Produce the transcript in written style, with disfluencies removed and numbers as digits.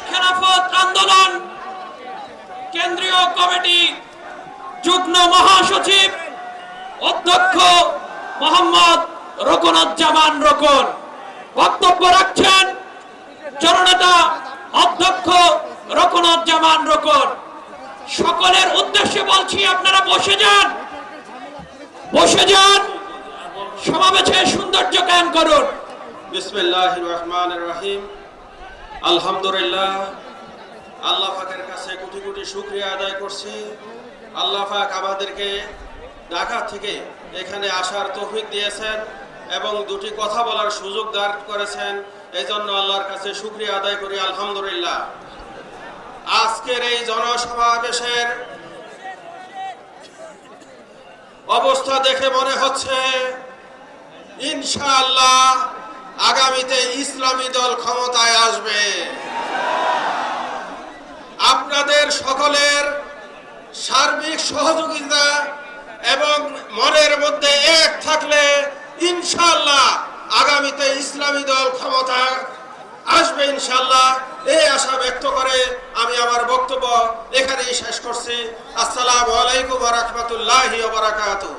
খেলাফত আন্দোলন কেন্দ্রীয় কমিটি যুগ্ম মহাসচিব অধ্যক্ষ মোহাম্মদ রোকনুজ্জামান রোকন বক্তব্য রাখছেন। জননেতা অধ্যক্ষ রোকনুজ্জামান রোকন। সকলের উদ্দেশ্যে বলছি, আপনারা বসে যান, বসে যান, সমাবেশের সৌন্দর্য কায়েম করুন। বিসমিল্লাহির রহমানির রহিম। আলহামদুলিল্লাহ, আল্লাহ পাকের কাছে কোটি কোটি শুকরিয়া আদায় করছি। আল্লাহ পাক আমাদেরকে ঢাকা থেকে এখানে আসার তৌফিক দিয়েছেন এবং দুটি কথা বলার সুযোগ দান করেছেন। এই জন্য আল্লাহর কাছে শুকরিয়া আদায় করি, আলহামদুলিল্লাহ। আজকের এই জনসমাবেশের অবস্থা দেখে মনে হচ্ছে ইনশাআল্লাহ আগামীতে ইসলামী দল ক্ষমতায় আসবে। আপনাদের সকলের সার্বিক সহযোগিতা এবং মনের মধ্যে এক থাকলে ইনশাআল্লাহ আগামীতে ইসলামী দল ক্ষমতা আসবে ইনশাআল্লাহ। এই আশা ব্যক্ত করে আমি আমার বক্তব্য এখানেই শেষ করছি। আসসালামু আলাইকুম ওয়া রাহমাতুল্লাহি ওয়া বারাকাতুহু।